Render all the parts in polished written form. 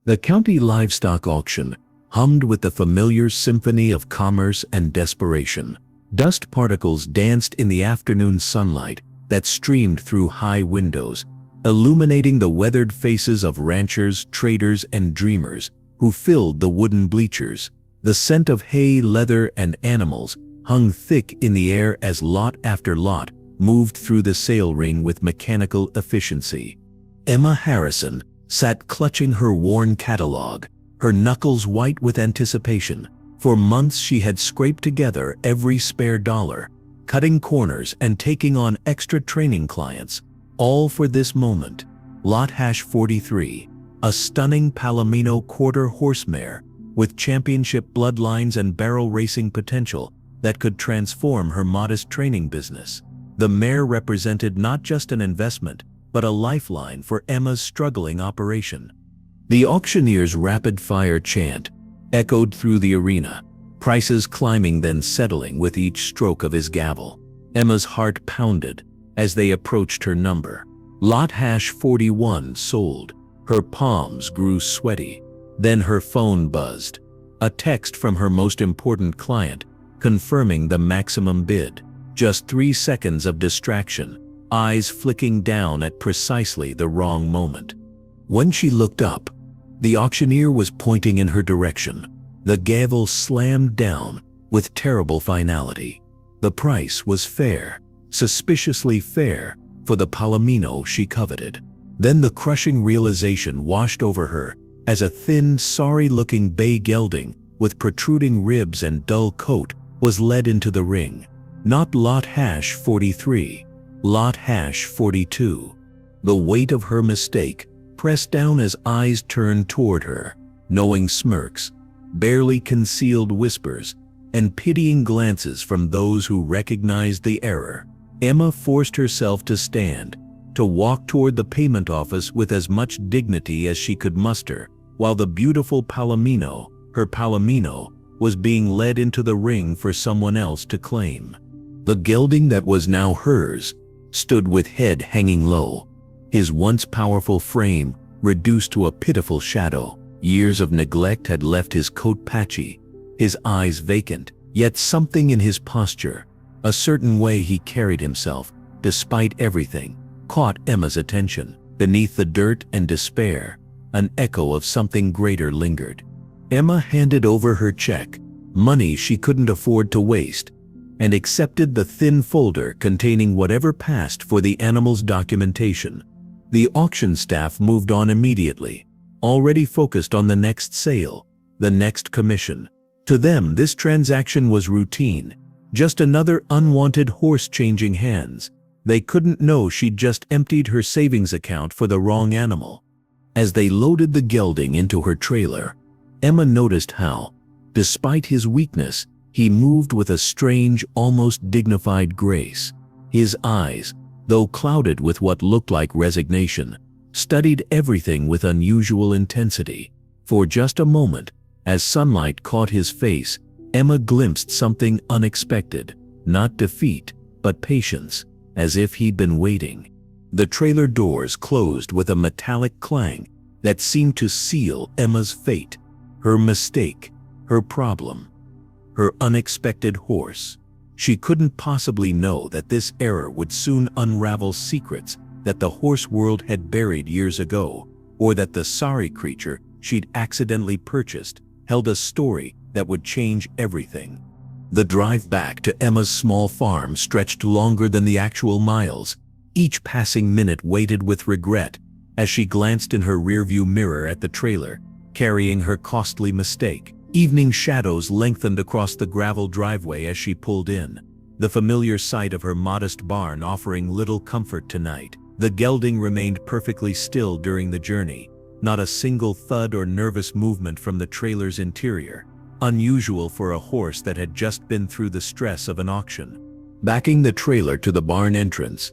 The county livestock auction hummed with the familiar symphony of commerce and desperation. Dust particles danced in the afternoon sunlight that streamed through high windows, illuminating the weathered faces of ranchers, traders, and dreamers who filled the wooden bleachers. The scent of hay, leather, and animals hung thick in the air as lot after lot moved through the sale ring with mechanical efficiency. Emma Harrison sat clutching her worn catalog, her knuckles white with anticipation. For months she had scraped together every spare dollar, cutting corners and taking on extra training clients, all for this moment. Lot #43, a stunning Palomino quarter horse mare with championship bloodlines and barrel racing potential that could transform her modest training business. The mare represented not just an investment, but a lifeline for Emma's struggling operation. The auctioneer's rapid-fire chant echoed through the arena, prices climbing then settling with each stroke of his gavel. Emma's heart pounded as they approached her number. Lot #41 sold. Her palms grew sweaty. Then her phone buzzed. A text from her most important client, confirming the maximum bid. Just 3 seconds of distraction, eyes flicking down at precisely the wrong moment. When she looked up, the auctioneer was pointing in her direction. The gavel slammed down with terrible finality. The price was fair, suspiciously fair, for the Palomino she coveted. Then the crushing realization washed over her as a thin, sorry-looking bay gelding with protruding ribs and dull coat was led into the ring. Not Lot #43, Lot #42. The weight of her mistake pressed down as eyes turned toward her, knowing smirks, barely concealed whispers, and pitying glances from those who recognized the error. Emma forced herself to stand, to walk toward the payment office with as much dignity as she could muster, while the beautiful Palomino, her Palomino, was being led into the ring for someone else to claim. The gelding that was now hers stood with head hanging low, his once powerful frame reduced to a pitiful shadow. Years of neglect had left his coat patchy, his eyes vacant, yet something in his posture, a certain way he carried himself, despite everything, caught Emma's attention. Beneath the dirt and despair, an echo of something greater lingered. Emma handed over her check, money she couldn't afford to waste, and accepted the thin folder containing whatever passed for the animal's documentation. The auction staff moved on immediately, already focused on the next sale, the next commission. To them, this transaction was routine, just another unwanted horse changing hands. They couldn't know she'd just emptied her savings account for the wrong animal. As they loaded the gelding into her trailer, Emma noticed how, despite his weakness, he moved with a strange, almost dignified grace. His eyes, though clouded with what looked like resignation, studied everything with unusual intensity. For just a moment, as sunlight caught his face, Emma glimpsed something unexpected, not defeat, but patience, as if he'd been waiting. The trailer doors closed with a metallic clang that seemed to seal Emma's fate, her mistake, her problem, her unexpected horse. She couldn't possibly know that this error would soon unravel secrets that the horse world had buried years ago, or that the sorry creature she'd accidentally purchased held a story that would change everything. The drive back to Emma's small farm stretched longer than the actual miles. Each passing minute weighted with regret as she glanced in her rearview mirror at the trailer, carrying her costly mistake. Evening shadows lengthened across the gravel driveway as she pulled in, the familiar sight of her modest barn offering little comfort tonight. The gelding remained perfectly still during the journey, not a single thud or nervous movement from the trailer's interior, unusual for a horse that had just been through the stress of an auction. Backing the trailer to the barn entrance,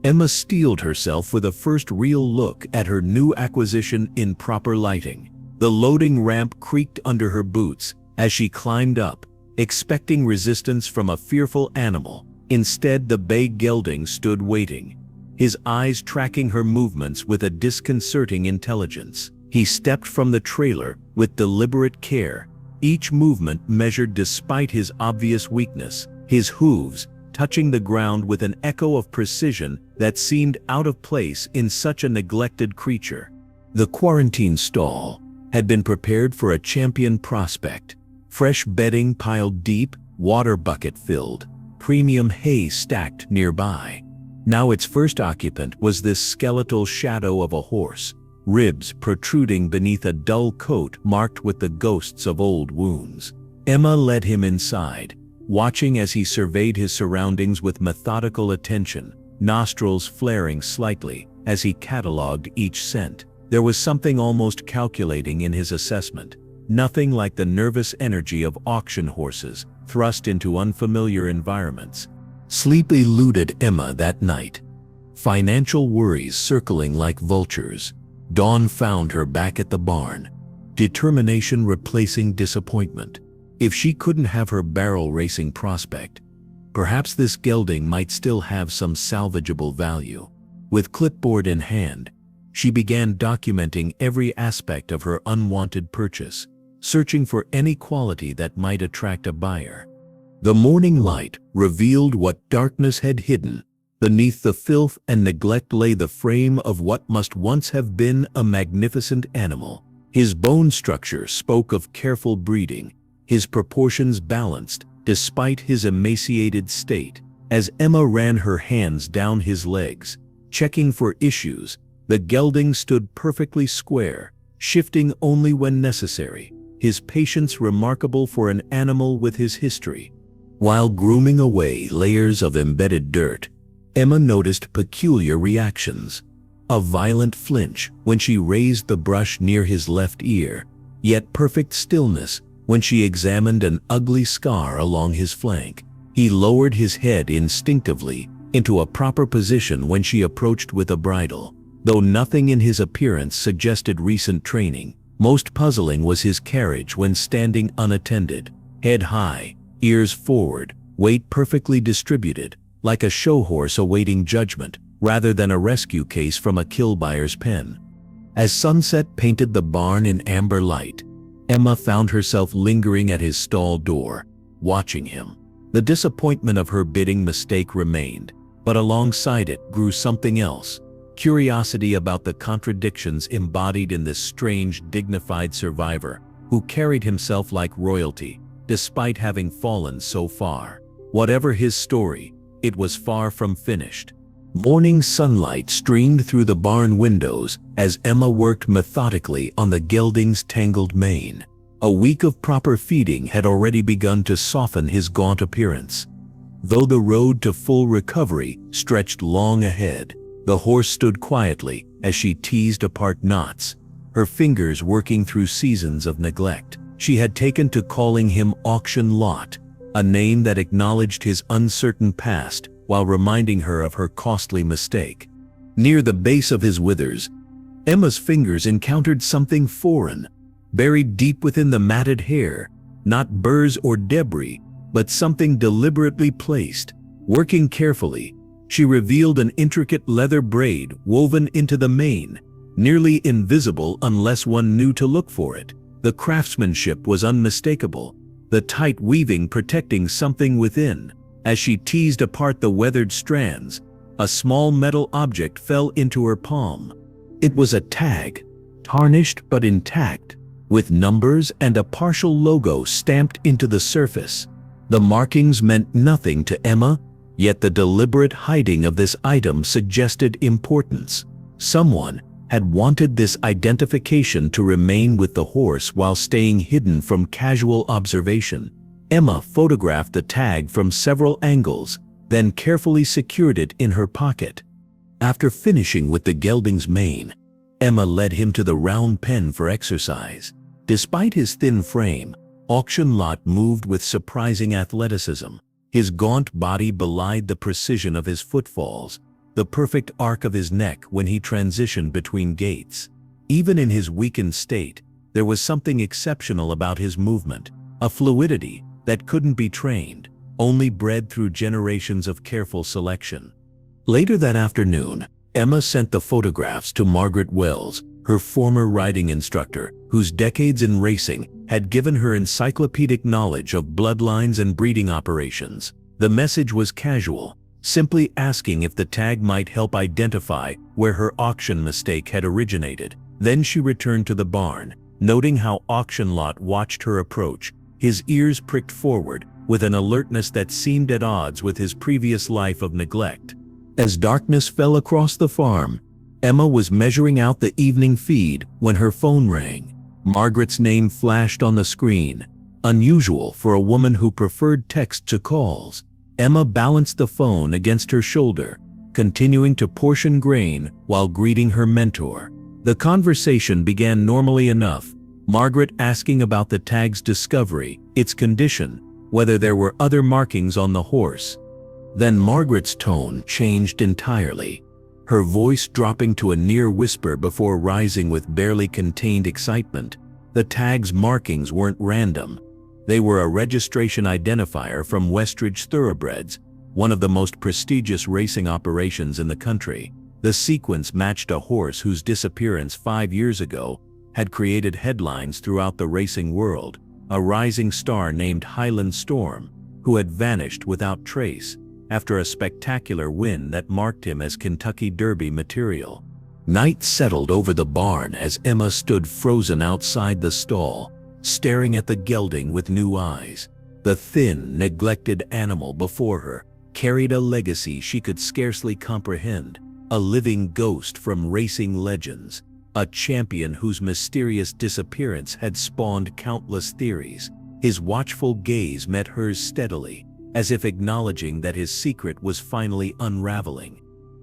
Emma steeled herself with a first real look at her new acquisition in proper lighting. The loading ramp creaked under her boots as she climbed up, expecting resistance from a fearful animal. Instead, the bay gelding stood waiting, his eyes tracking her movements with a disconcerting intelligence. He stepped from the trailer with deliberate care, each movement measured despite his obvious weakness, his hooves touching the ground with an echo of precision that seemed out of place in such a neglected creature. The quarantine stall had been prepared for a champion prospect. Fresh bedding piled deep, water bucket filled, premium hay stacked nearby. Now its first occupant was this skeletal shadow of a horse, ribs protruding beneath a dull coat marked with the ghosts of old wounds. Emma led him inside, watching as he surveyed his surroundings with methodical attention, nostrils flaring slightly as he catalogued each scent. There was something almost calculating in his assessment, nothing like the nervous energy of auction horses thrust into unfamiliar environments. Sleep eluded Emma that night, financial worries circling like vultures. Dawn found her back at the barn, determination replacing disappointment. If she couldn't have her barrel-racing prospect, perhaps this gelding might still have some salvageable value. With clipboard in hand, she began documenting every aspect of her unwanted purchase, searching for any quality that might attract a buyer. The morning light revealed what darkness had hidden. Beneath the filth and neglect lay the frame of what must once have been a magnificent animal. His bone structure spoke of careful breeding, his proportions balanced despite his emaciated state. As Emma ran her hands down his legs, checking for issues, the gelding stood perfectly square, shifting only when necessary, his patience remarkable for an animal with his history. While grooming away layers of embedded dirt, Emma noticed peculiar reactions. A violent flinch when she raised the brush near his left ear, yet perfect stillness when she examined an ugly scar along his flank. He lowered his head instinctively into a proper position when she approached with a bridle. Though nothing in his appearance suggested recent training, most puzzling was his carriage when standing unattended, head high, ears forward, weight perfectly distributed, like a show horse awaiting judgment, rather than a rescue case from a kill buyer's pen. As sunset painted the barn in amber light, Emma found herself lingering at his stall door, watching him. The disappointment of her bidding mistake remained, but alongside it grew something else. Curiosity about the contradictions embodied in this strange, dignified survivor who carried himself like royalty, despite having fallen so far. Whatever his story, it was far from finished. Morning sunlight streamed through the barn windows as Emma worked methodically on the gelding's tangled mane. A week of proper feeding had already begun to soften his gaunt appearance. Though the road to full recovery stretched long ahead, the horse stood quietly as she teased apart knots, her fingers working through seasons of neglect. She had taken to calling him Auction Lot, a name that acknowledged his uncertain past while reminding her of her costly mistake. Near the base of his withers, Emma's fingers encountered something foreign, buried deep within the matted hair, not burrs or debris, but something deliberately placed. Working carefully, she revealed an intricate leather braid woven into the mane, nearly invisible unless one knew to look for it. The craftsmanship was unmistakable, the tight weaving protecting something within. As she teased apart the weathered strands, a small metal object fell into her palm. It was a tag, tarnished but intact, with numbers and a partial logo stamped into the surface. The markings meant nothing to Emma, yet the deliberate hiding of this item suggested importance. Someone had wanted this identification to remain with the horse while staying hidden from casual observation. Emma photographed the tag from several angles, then carefully secured it in her pocket. After finishing with the gelding's mane, Emma led him to the round pen for exercise. Despite his thin frame, Auction Lot moved with surprising athleticism. His gaunt body belied the precision of his footfalls, the perfect arc of his neck when he transitioned between gaits. Even in his weakened state, there was something exceptional about his movement, a fluidity that couldn't be trained, only bred through generations of careful selection. Later that afternoon, Emma sent the photographs to Margaret Wells, her former riding instructor, whose decades in racing had given her encyclopedic knowledge of bloodlines and breeding operations. The message was casual, simply asking if the tag might help identify where her auction mistake had originated. Then she returned to the barn, noting how Auction Lot watched her approach, his ears pricked forward with an alertness that seemed at odds with his previous life of neglect. As darkness fell across the farm, Emma was measuring out the evening feed when her phone rang. Margaret's name flashed on the screen, unusual for a woman who preferred text to calls. Emma balanced the phone against her shoulder, continuing to portion grain while greeting her mentor. The conversation began normally enough, Margaret asking about the tag's discovery, its condition, whether there were other markings on the horse. Then Margaret's tone changed entirely, her voice dropping to a near whisper before rising with barely contained excitement. The tag's markings weren't random. They were a registration identifier from Westridge Thoroughbreds, one of the most prestigious racing operations in the country. The sequence matched a horse whose disappearance 5 years ago had created headlines throughout the racing world, a rising star named Highland Storm, who had vanished without trace after a spectacular win that marked him as Kentucky Derby material. Night settled over the barn as Emma stood frozen outside the stall, staring at the gelding with new eyes. The thin, neglected animal before her carried a legacy she could scarcely comprehend, a living ghost from racing legends, a champion whose mysterious disappearance had spawned countless theories. His watchful gaze met hers steadily, as if acknowledging that his secret was finally unraveling.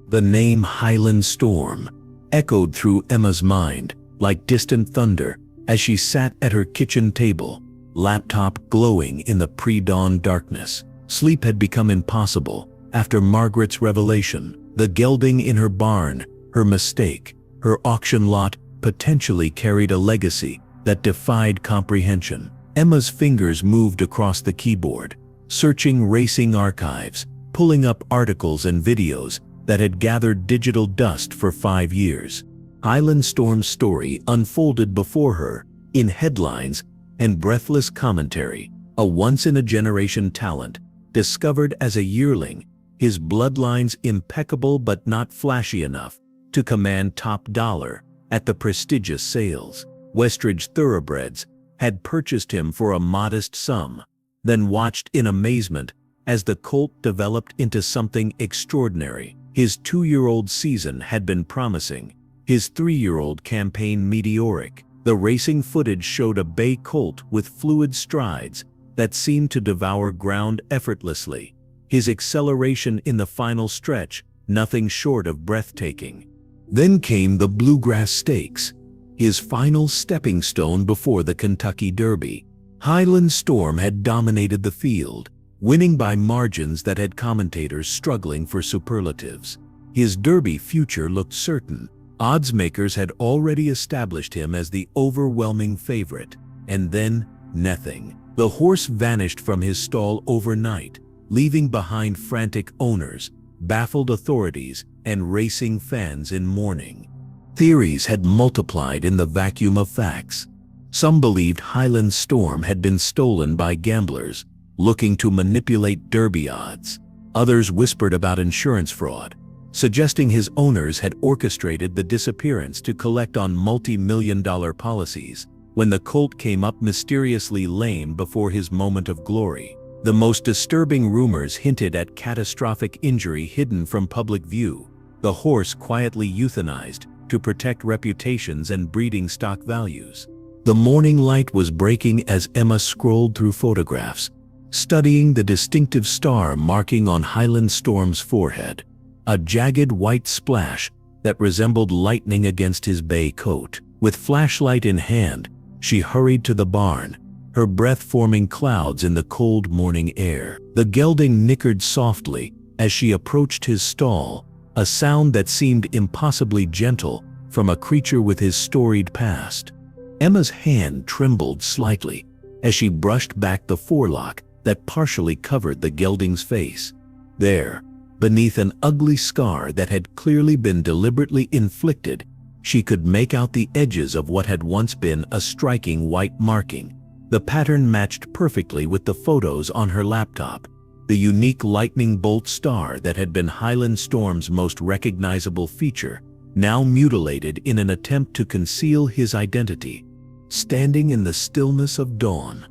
The name Highland Storm echoed through Emma's mind like distant thunder as she sat at her kitchen table, laptop glowing in the pre-dawn darkness. Sleep had become impossible after Margaret's revelation. The gelding in her barn, her mistake, her auction lot potentially carried a legacy that defied comprehension. Emma's fingers moved across the keyboard, searching racing archives, pulling up articles and videos that had gathered digital dust for 5 years. Highland Storm's story unfolded before her, in headlines and breathless commentary. A once-in-a-generation talent, discovered as a yearling, his bloodlines impeccable but not flashy enough to command top dollar at the prestigious sales. Westridge Thoroughbreds had purchased him for a modest sum, then watched in amazement as the colt developed into something extraordinary. His 2-year-old season had been promising, his 3-year-old campaign meteoric. The racing footage showed a bay colt with fluid strides that seemed to devour ground effortlessly. His acceleration in the final stretch, nothing short of breathtaking. Then came the Bluegrass Stakes, his final stepping stone before the Kentucky Derby. Highland Storm had dominated the field, winning by margins that had commentators struggling for superlatives. His Derby future looked certain. Odds makers had already established him as the overwhelming favorite. And then, nothing. The horse vanished from his stall overnight, leaving behind frantic owners, baffled authorities, and racing fans in mourning. Theories had multiplied in the vacuum of facts. Some believed Highland Storm had been stolen by gamblers looking to manipulate Derby odds. Others whispered about insurance fraud, suggesting his owners had orchestrated the disappearance to collect on multi-million-dollar policies. When the colt came up mysteriously lame before his moment of glory, the most disturbing rumors hinted at catastrophic injury hidden from public view. The horse quietly euthanized to protect reputations and breeding stock values. The morning light was breaking as Emma scrolled through photographs, studying the distinctive star marking on Highland Storm's forehead, a jagged white splash that resembled lightning against his bay coat. With flashlight in hand, she hurried to the barn, her breath forming clouds in the cold morning air. The gelding nickered softly as she approached his stall, a sound that seemed impossibly gentle from a creature with his storied past. Emma's hand trembled slightly as she brushed back the forelock that partially covered the gelding's face. There, beneath an ugly scar that had clearly been deliberately inflicted, she could make out the edges of what had once been a striking white marking. The pattern matched perfectly with the photos on her laptop. The unique lightning bolt star that had been Highland Storm's most recognizable feature, now mutilated in an attempt to conceal his identity. Standing in the stillness of dawn,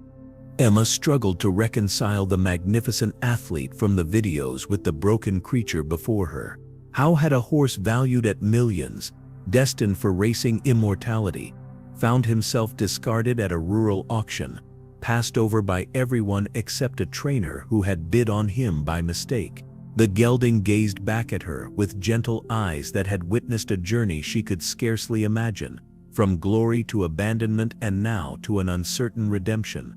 Emma struggled to reconcile the magnificent athlete from the videos with the broken creature before her. How had a horse valued at millions, destined for racing immortality, found himself discarded at a rural auction, passed over by everyone except a trainer who had bid on him by mistake? The gelding gazed back at her with gentle eyes that had witnessed a journey she could scarcely imagine, from glory to abandonment and now to an uncertain redemption.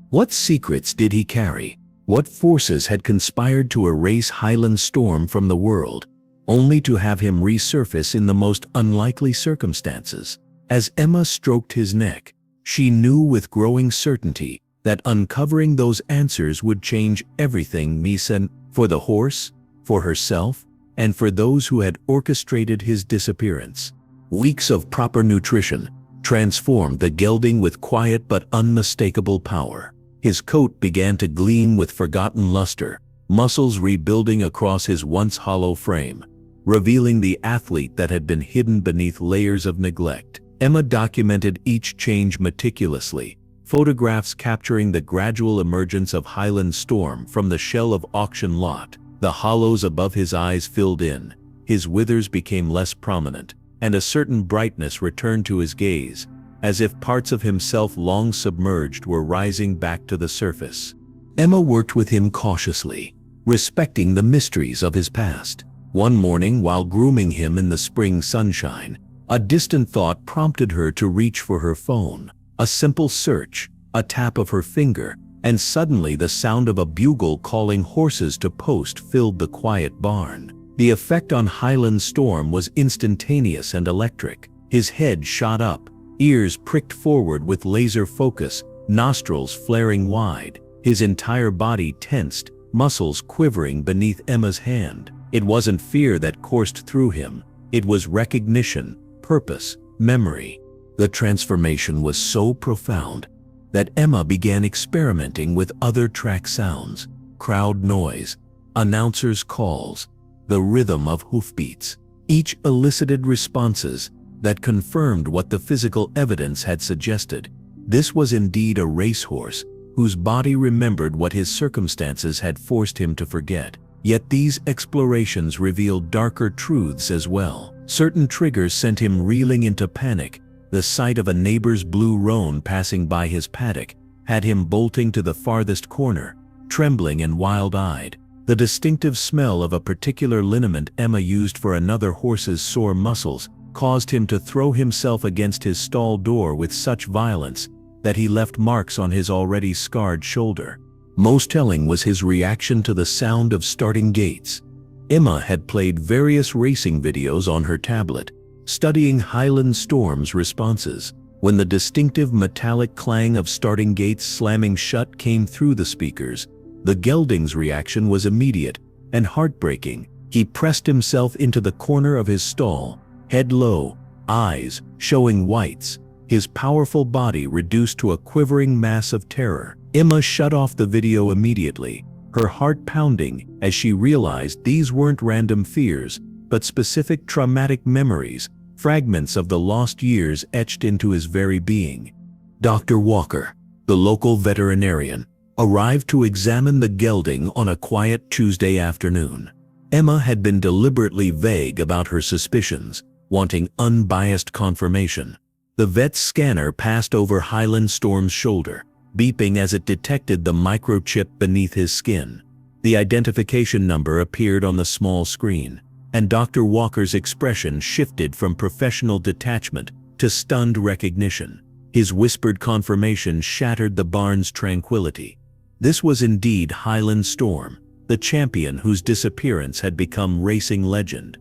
What secrets did he carry? What forces had conspired to erase Highland Storm from the world, only to have him resurface in the most unlikely circumstances? As Emma stroked his neck, she knew with growing certainty that uncovering those answers would change everything. Misen, for the horse, for herself, and for those who had orchestrated his disappearance. Weeks of proper nutrition transformed the gelding with quiet but unmistakable power. His coat began to gleam with forgotten luster, muscles rebuilding across his once hollow frame, revealing the athlete that had been hidden beneath layers of neglect. Emma documented each change meticulously, photographs capturing the gradual emergence of Highland Storm from the shell of auction lot. The hollows above his eyes filled in, his withers became less prominent, and a certain brightness returned to his gaze, as if parts of himself long submerged were rising back to the surface. Emma worked with him cautiously, respecting the mysteries of his past. One morning, while grooming him in the spring sunshine, a distant thought prompted her to reach for her phone. A simple search, a tap of her finger, and suddenly the sound of a bugle calling horses to post filled the quiet barn. The effect on Highland Storm was instantaneous and electric. His head shot up, ears pricked forward with laser focus, nostrils flaring wide, his entire body tensed, muscles quivering beneath Emma's hand. It wasn't fear that coursed through him, it was recognition, purpose, memory. The transformation was so profound that Emma began experimenting with other track sounds, crowd noise, announcers' calls, the rhythm of hoofbeats. Each elicited responses that confirmed what the physical evidence had suggested. This was indeed a racehorse whose body remembered what his circumstances had forced him to forget. Yet these explorations revealed darker truths as well. Certain triggers sent him reeling into panic. The sight of a neighbor's blue roan passing by his paddock had him bolting to the farthest corner, trembling and wild-eyed. The distinctive smell of a particular liniment Emma used for another horse's sore muscles caused him to throw himself against his stall door with such violence that he left marks on his already scarred shoulder. Most telling was his reaction to the sound of starting gates. Emma had played various racing videos on her tablet, studying Highland Storm's responses. When the distinctive metallic clang of starting gates slamming shut came through the speakers, the gelding's reaction was immediate and heartbreaking. He pressed himself into the corner of his stall, head low, eyes showing whites, his powerful body reduced to a quivering mass of terror. Emma shut off the video immediately, her heart pounding as she realized these weren't random fears, but specific traumatic memories, fragments of the lost years etched into his very being. Dr. Walker, the local veterinarian, arrived to examine the gelding on a quiet Tuesday afternoon. Emma had been deliberately vague about her suspicions, wanting unbiased confirmation. The vet's scanner passed over Highland Storm's shoulder, beeping as it detected the microchip beneath his skin. The identification number appeared on the small screen, and Dr. Walker's expression shifted from professional detachment to stunned recognition. His whispered confirmation shattered the barn's tranquility. This was indeed Highland Storm, the champion whose disappearance had become racing legend.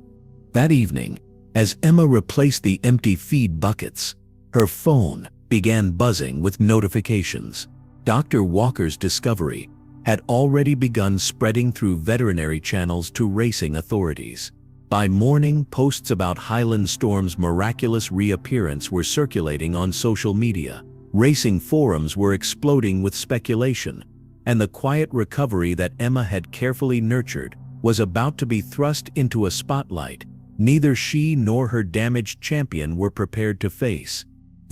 That evening, as Emma replaced the empty feed buckets, her phone began buzzing with notifications. Dr. Walker's discovery had already begun spreading through veterinary channels to racing authorities. By morning, posts about Highland Storm's miraculous reappearance were circulating on social media. Racing forums were exploding with speculation, and the quiet recovery that Emma had carefully nurtured was about to be thrust into a spotlight neither she nor her damaged champion were prepared to face.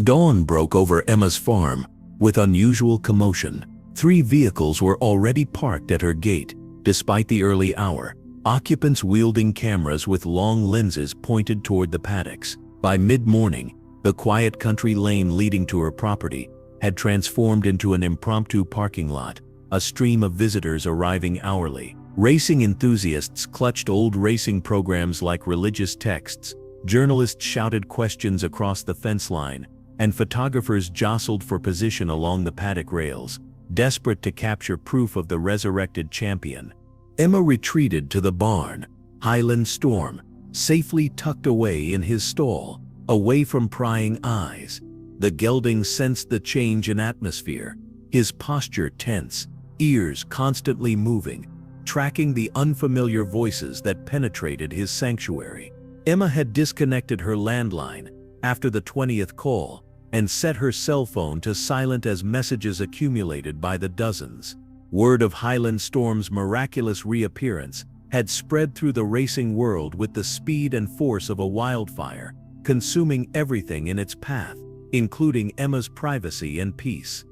Dawn broke over Emma's farm with unusual commotion. 3 vehicles were already parked at her gate, despite the early hour, occupants wielding cameras with long lenses pointed toward the paddocks. By mid-morning, the quiet country lane leading to her property had transformed into an impromptu parking lot, a stream of visitors arriving hourly. Racing enthusiasts clutched old racing programs like religious texts, journalists shouted questions across the fence line, and photographers jostled for position along the paddock rails, desperate to capture proof of the resurrected champion. Emma retreated to the barn, Highland Storm, safely tucked away in his stall, away from prying eyes. The gelding sensed the change in atmosphere, his posture tense, ears constantly moving, tracking the unfamiliar voices that penetrated his sanctuary. Emma had disconnected her landline after the 20th call and set her cell phone to silent as messages accumulated by the dozens. Word of Highland Storm's miraculous reappearance had spread through the racing world with the speed and force of a wildfire, consuming everything in its path, including Emma's privacy and peace.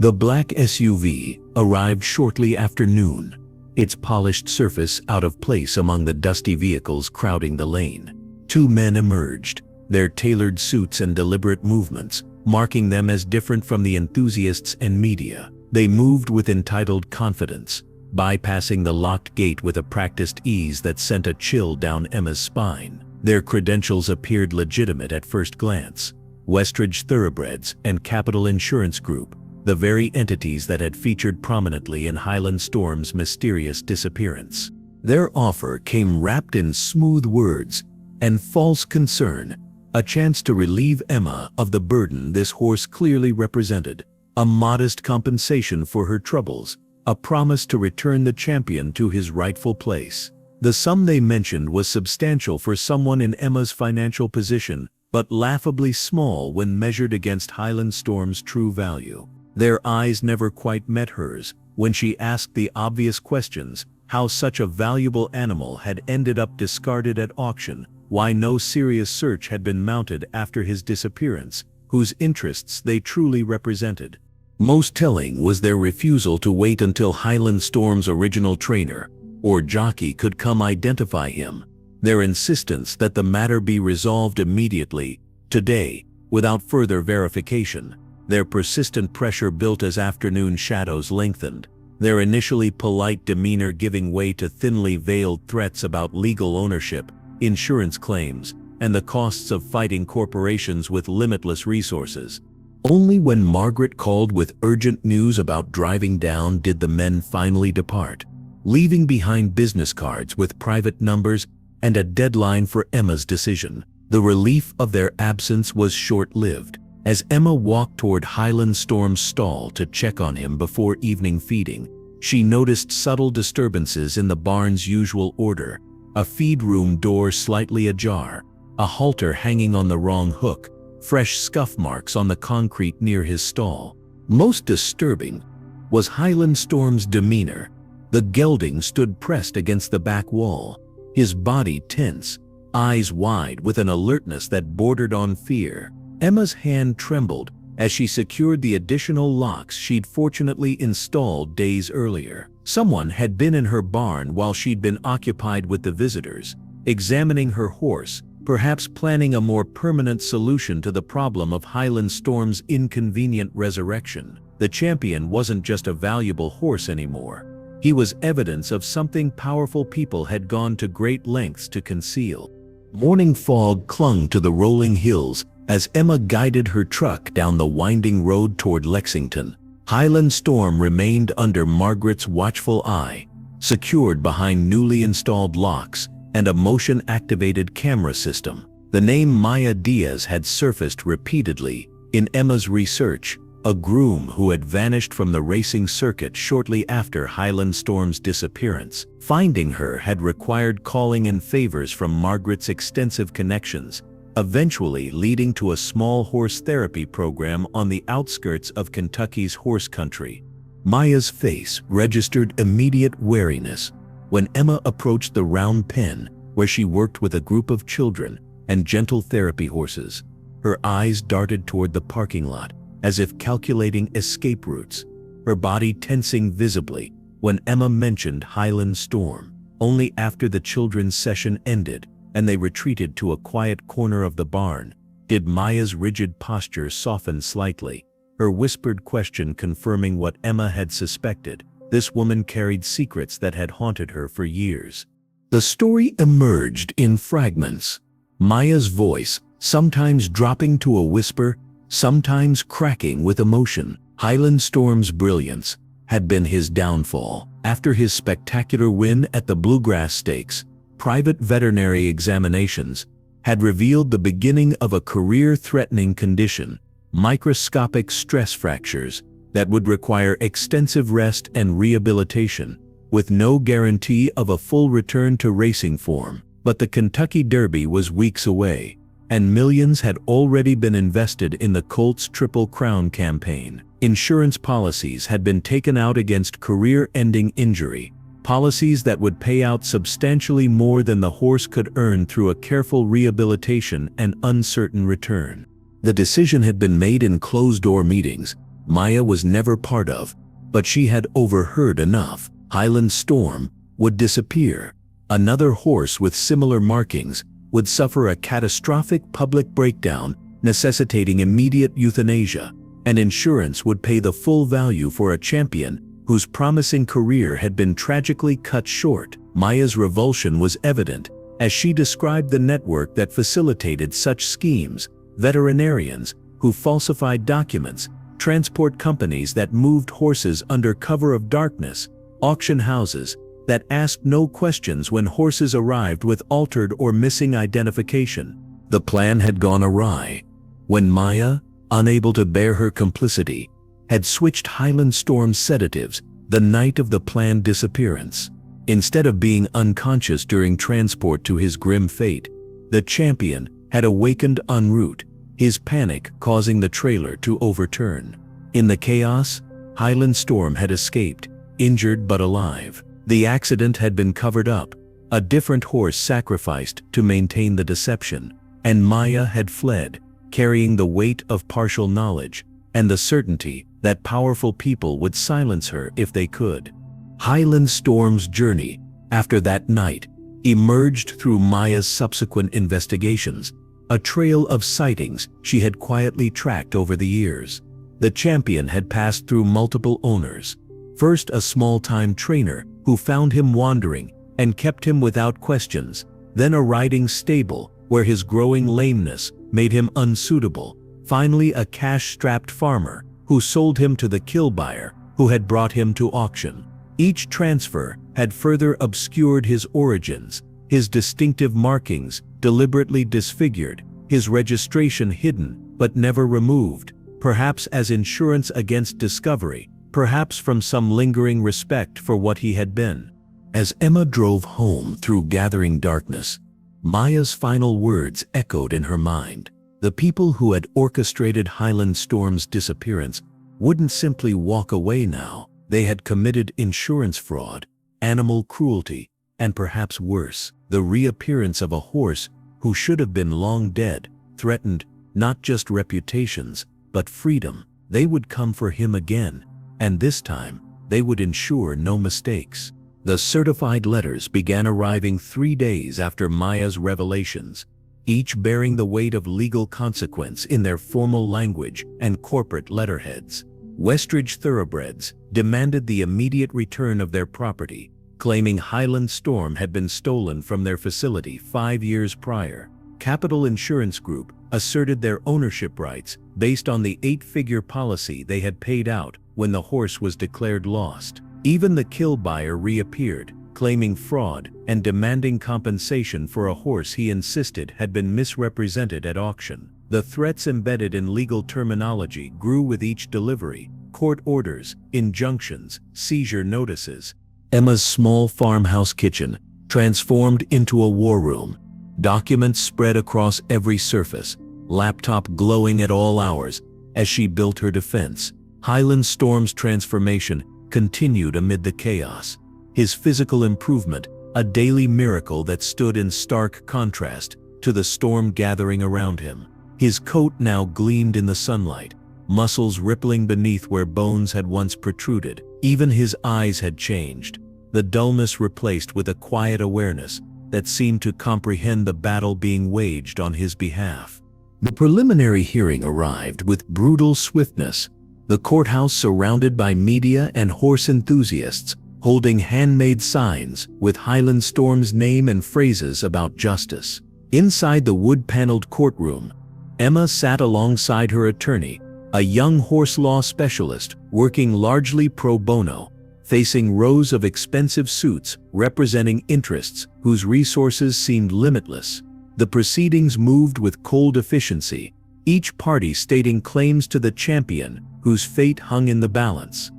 The black SUV arrived shortly after noon, its polished surface out of place among the dusty vehicles crowding the lane. 2 men emerged, their tailored suits and deliberate movements marking them as different from the enthusiasts and media. They moved with entitled confidence, bypassing the locked gate with a practiced ease that sent a chill down Emma's spine. Their credentials appeared legitimate at first glance. Westridge Thoroughbreds and Capital Insurance Group, the very entities that had featured prominently in Highland Storm's mysterious disappearance. Their offer came wrapped in smooth words and false concern, a chance to relieve Emma of the burden this horse clearly represented, a modest compensation for her troubles, a promise to return the champion to his rightful place. The sum they mentioned was substantial for someone in Emma's financial position, but laughably small when measured against Highland Storm's true value. Their eyes never quite met hers when she asked the obvious questions: how such a valuable animal had ended up discarded at auction, why no serious search had been mounted after his disappearance, whose interests they truly represented. Most telling was their refusal to wait until Highland Storm's original trainer or jockey could come identify him, their insistence that the matter be resolved immediately, today, without further verification. Their persistent pressure built as afternoon shadows lengthened, their initially polite demeanor giving way to thinly veiled threats about legal ownership, insurance claims, and the costs of fighting corporations with limitless resources. Only when Margaret called with urgent news about driving down did the men finally depart, leaving behind business cards with private numbers and a deadline for Emma's decision. The relief of their absence was short-lived. As Emma walked toward Highland Storm's stall to check on him before evening feeding, she noticed subtle disturbances in the barn's usual order: a feed room door slightly ajar, a halter hanging on the wrong hook, fresh scuff marks on the concrete near his stall. Most disturbing was Highland Storm's demeanor. The gelding stood pressed against the back wall, his body tense, eyes wide with an alertness that bordered on fear. Emma's hand trembled as she secured the additional locks she'd fortunately installed days earlier. Someone had been in her barn while she'd been occupied with the visitors, examining her horse, perhaps planning a more permanent solution to the problem of Highland Storm's inconvenient resurrection. The champion wasn't just a valuable horse anymore. He was evidence of something powerful people had gone to great lengths to conceal. Morning fog clung to the rolling hills as Emma guided her truck down the winding road toward Lexington. Highland Storm remained under Margaret's watchful eye, secured behind newly installed locks and a motion-activated camera system. The name Maya Diaz had surfaced repeatedly in Emma's research, a groom who had vanished from the racing circuit shortly after Highland Storm's disappearance. Finding her had required calling in favors from Margaret's extensive connections, eventually leading to a small horse therapy program on the outskirts of Kentucky's horse country. Maya's face registered immediate wariness when Emma approached the round pen where she worked with a group of children and gentle therapy horses. Her eyes darted toward the parking lot, as if calculating escape routes, her body tensing visibly when Emma mentioned Highland Storm. Only after the children's session ended and they retreated to a quiet corner of the barn did Maya's rigid posture soften slightly, her whispered question confirming what Emma had suspected. This woman carried secrets that had haunted her for years. The story emerged in fragments, Maya's voice sometimes dropping to a whisper, sometimes cracking with emotion. Highland Storm's brilliance had been his downfall. After his spectacular win at the Bluegrass Stakes, private veterinary examinations had revealed the beginning of a career-threatening condition, microscopic stress fractures that would require extensive rest and rehabilitation, with no guarantee of a full return to racing form. But the Kentucky Derby was weeks away, and millions had already been invested in the Colts Triple Crown campaign. Insurance policies had been taken out against career-ending injury, policies that would pay out substantially more than the horse could earn through a careful rehabilitation and uncertain return. The decision had been made in closed-door meetings Maya was never part of, but she had overheard enough. Highland Storm would disappear. Another horse with similar markings would suffer a catastrophic public breakdown, necessitating immediate euthanasia, and insurance would pay the full value for a champion whose promising career had been tragically cut short. Maya's revulsion was evident as she described the network that facilitated such schemes: veterinarians who falsified documents, transport companies that moved horses under cover of darkness, auction houses that asked no questions when horses arrived with altered or missing identification. The plan had gone awry when Maya, unable to bear her complicity, had switched Highland Storm's sedatives the night of the planned disappearance. Instead of being unconscious during transport to his grim fate, the champion had awakened en route, his panic causing the trailer to overturn. In the chaos, Highland Storm had escaped, injured but alive. The accident had been covered up, a different horse sacrificed to maintain the deception, and Maya had fled, carrying the weight of partial knowledge and the certainty that powerful people would silence her if they could. Highland Storm's journey, after that night, emerged through Maya's subsequent investigations, a trail of sightings she had quietly tracked over the years. The champion had passed through multiple owners. First, a small-time trainer who found him wandering and kept him without questions, then a riding stable where his growing lameness made him unsuitable, finally a cash-strapped farmer who sold him to the kill buyer who had brought him to auction. Each transfer had further obscured his origins, his distinctive markings deliberately disfigured, his registration hidden but never removed, perhaps as insurance against discovery, perhaps from some lingering respect for what he had been. As Emma drove home through gathering darkness, Maya's final words echoed in her mind. The people who had orchestrated Highland Storm's disappearance wouldn't simply walk away now. They had committed insurance fraud, animal cruelty, and perhaps worse, the reappearance of a horse who should have been long dead, threatened not just reputations, but freedom. They would come for him again, and this time, they would ensure no mistakes. The certified letters began arriving 3 days after Maya's revelations, each bearing the weight of legal consequence in their formal language and corporate letterheads. Westridge Thoroughbreds demanded the immediate return of their property, claiming Highland Storm had been stolen from their facility 5 years prior. Capital Insurance Group asserted their ownership rights based on the 8-figure policy they had paid out when the horse was declared lost. Even the kill buyer reappeared, claiming fraud and demanding compensation for a horse he insisted had been misrepresented at auction. The threats embedded in legal terminology grew with each delivery: court orders, injunctions, seizure notices. Emma's small farmhouse kitchen transformed into a war room. Documents spread across every surface, laptop glowing at all hours as she built her defense. Highland Storm's transformation continued amid the chaos. His physical improvement, a daily miracle that stood in stark contrast to the storm gathering around him. His coat now gleamed in the sunlight, muscles rippling beneath where bones had once protruded. Even his eyes had changed, the dullness replaced with a quiet awareness that seemed to comprehend the battle being waged on his behalf. The preliminary hearing arrived with brutal swiftness, the courthouse surrounded by media and horse enthusiasts holding handmade signs with Highland Storm's name and phrases about justice. Inside the wood-paneled courtroom, Emma sat alongside her attorney, a young horse law specialist working largely pro bono, facing rows of expensive suits representing interests whose resources seemed limitless. The proceedings moved with cold efficiency, each party stating claims to the champion whose fate hung in the balance.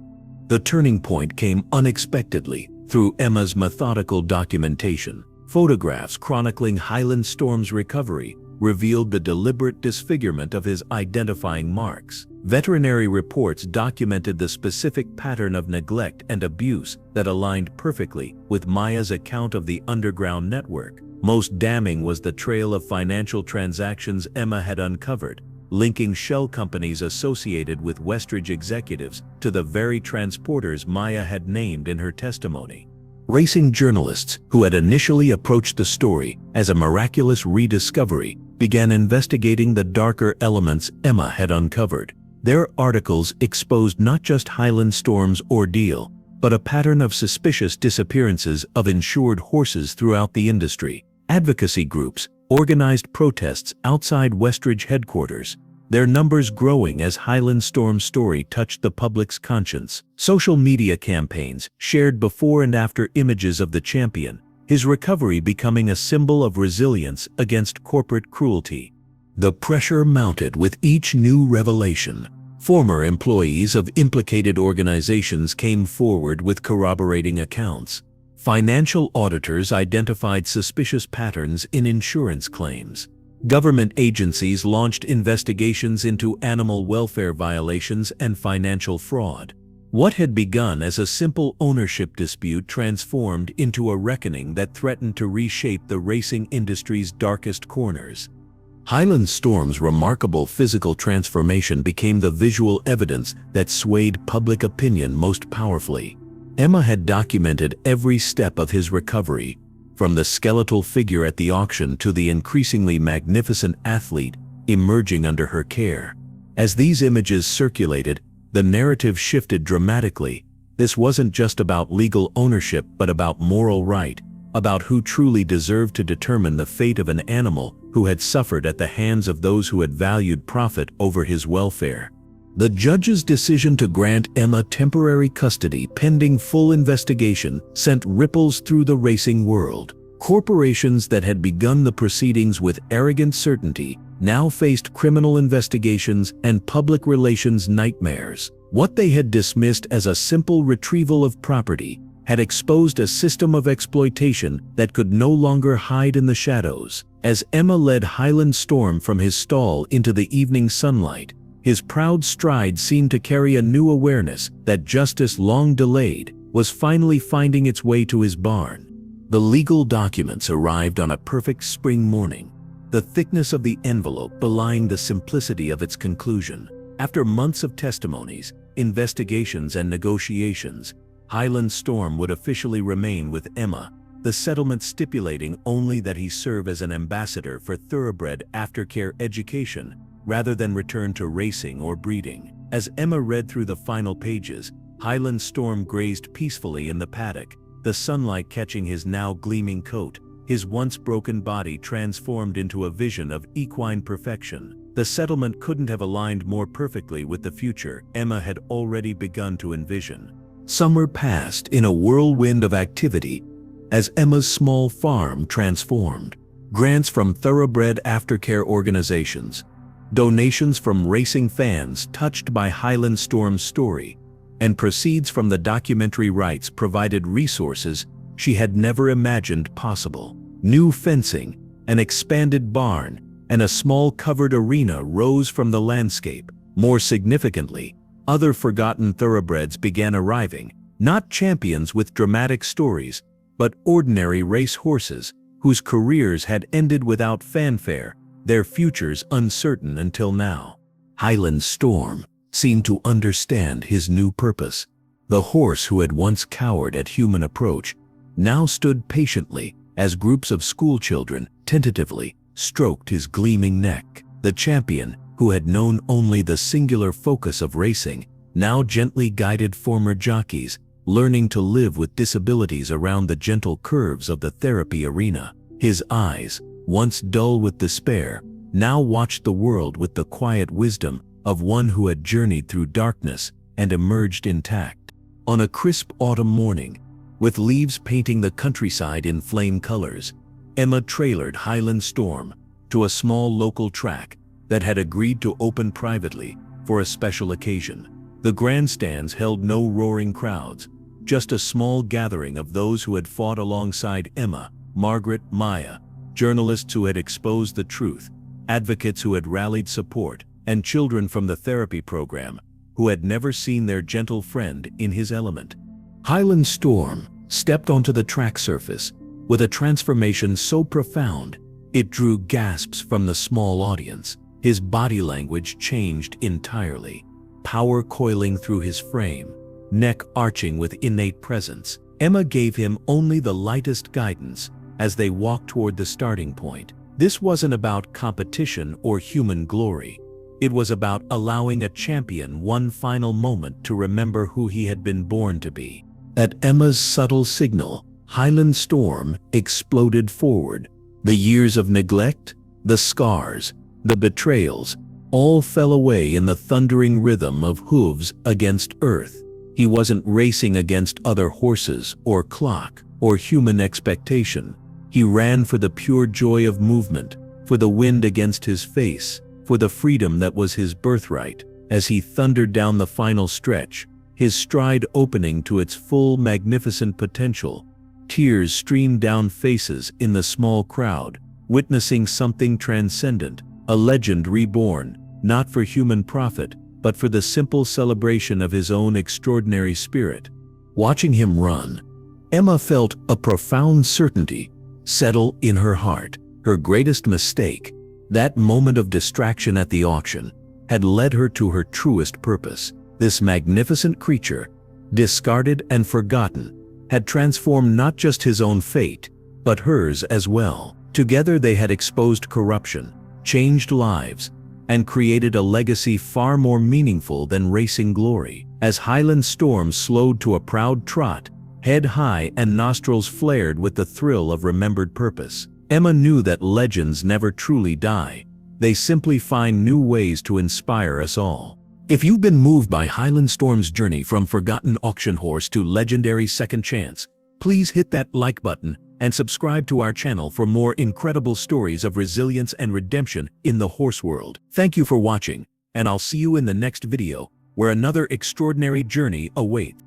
The turning point came unexpectedly through Emma's methodical documentation. Photographs chronicling Highland Storm's recovery revealed the deliberate disfigurement of his identifying marks. Veterinary reports documented the specific pattern of neglect and abuse that aligned perfectly with Maya's account of the underground network. Most damning was the trail of financial transactions Emma had uncovered, linking shell companies associated with Westridge executives to the very transporters Maya had named in her testimony. Racing journalists who had initially approached the story as a miraculous rediscovery began investigating the darker elements Emma had uncovered. Their articles exposed not just Highland Storm's ordeal, but a pattern of suspicious disappearances of insured horses throughout the industry. Advocacy groups organized protests outside Westridge headquarters, their numbers growing as Highland Storm's story touched the public's conscience. Social media campaigns shared before and after images of the champion, his recovery becoming a symbol of resilience against corporate cruelty. The pressure mounted with each new revelation. Former employees of implicated organizations came forward with corroborating accounts. Financial auditors identified suspicious patterns in insurance claims. Government agencies launched investigations into animal welfare violations and financial fraud. What had begun as a simple ownership dispute transformed into a reckoning that threatened to reshape the racing industry's darkest corners. Highland Storm's remarkable physical transformation became the visual evidence that swayed public opinion most powerfully. Emma had documented every step of his recovery, from the skeletal figure at the auction to the increasingly magnificent athlete emerging under her care. As these images circulated, the narrative shifted dramatically. This wasn't just about legal ownership but about moral right, about who truly deserved to determine the fate of an animal who had suffered at the hands of those who had valued profit over his welfare. The judge's decision to grant Emma temporary custody pending full investigation sent ripples through the racing world. Corporations that had begun the proceedings with arrogant certainty now faced criminal investigations and public relations nightmares. What they had dismissed as a simple retrieval of property had exposed a system of exploitation that could no longer hide in the shadows. As Emma led Highland Storm from his stall into the evening sunlight, his proud stride seemed to carry a new awareness that justice long delayed was finally finding its way to his barn. The legal documents arrived on a perfect spring morning, the thickness of the envelope belying the simplicity of its conclusion. After months of testimonies, investigations and negotiations, Highland Storm would officially remain with Emma, the settlement stipulating only that he serve as an ambassador for thoroughbred aftercare education rather than return to racing or breeding. As Emma read through the final pages, Highland Storm grazed peacefully in the paddock, the sunlight catching his now gleaming coat, his once broken body transformed into a vision of equine perfection. The settlement couldn't have aligned more perfectly with the future Emma had already begun to envision. Summer passed in a whirlwind of activity as Emma's small farm transformed. Grants from thoroughbred aftercare organizations, donations from racing fans touched by Highland Storm's story, and proceeds from the documentary rights provided resources she had never imagined possible. New fencing, an expanded barn, and a small covered arena rose from the landscape. More significantly, other forgotten thoroughbreds began arriving, not champions with dramatic stories, but ordinary race horses whose careers had ended without fanfare, their futures uncertain until now. Highland Storm seemed to understand his new purpose. The horse who had once cowered at human approach now stood patiently as groups of schoolchildren tentatively stroked his gleaming neck. The champion, who had known only the singular focus of racing, now gently guided former jockeys, learning to live with disabilities around the gentle curves of the therapy arena. His eyes, once dull with despair, now watched the world with the quiet wisdom of one who had journeyed through darkness and emerged intact. On a crisp autumn morning, with leaves painting the countryside in flame colors, Emma trailered Highland Storm to a small local track that had agreed to open privately for a special occasion. The grandstands held no roaring crowds, just a small gathering of those who had fought alongside Emma, Margaret, Maya, journalists who had exposed the truth, advocates who had rallied support, and children from the therapy program who had never seen their gentle friend in his element. Highland Storm stepped onto the track surface with a transformation so profound it drew gasps from the small audience. His body language changed entirely, power coiling through his frame, neck arching with innate presence. Emma gave him only the lightest guidance as they walked toward the starting point. This wasn't about competition or human glory. It was about allowing a champion one final moment to remember who he had been born to be. At Emma's subtle signal, Highland Storm exploded forward. The years of neglect, the scars, the betrayals, all fell away in the thundering rhythm of hooves against earth. He wasn't racing against other horses or clock or human expectation. He ran for the pure joy of movement, for the wind against his face, for the freedom that was his birthright. As he thundered down the final stretch, his stride opening to its full magnificent potential, tears streamed down faces in the small crowd, witnessing something transcendent, a legend reborn, not for human profit, but for the simple celebration of his own extraordinary spirit. Watching him run, Emma felt a profound certainty settle in her heart. Her greatest mistake, that moment of distraction at the auction, had led her to her truest purpose. This magnificent creature, discarded and forgotten, had transformed not just his own fate, but hers as well. Together they had exposed corruption, changed lives, and created a legacy far more meaningful than racing glory. As Highland Storm slowed to a proud trot, head high and nostrils flared with the thrill of remembered purpose, Emma knew that legends never truly die. They simply find new ways to inspire us all. If you've been moved by Highland Storm's journey from forgotten auction horse to legendary second chance, please hit that like button and subscribe to our channel for more incredible stories of resilience and redemption in the horse world. Thank you for watching, and I'll see you in the next video, where another extraordinary journey awaits.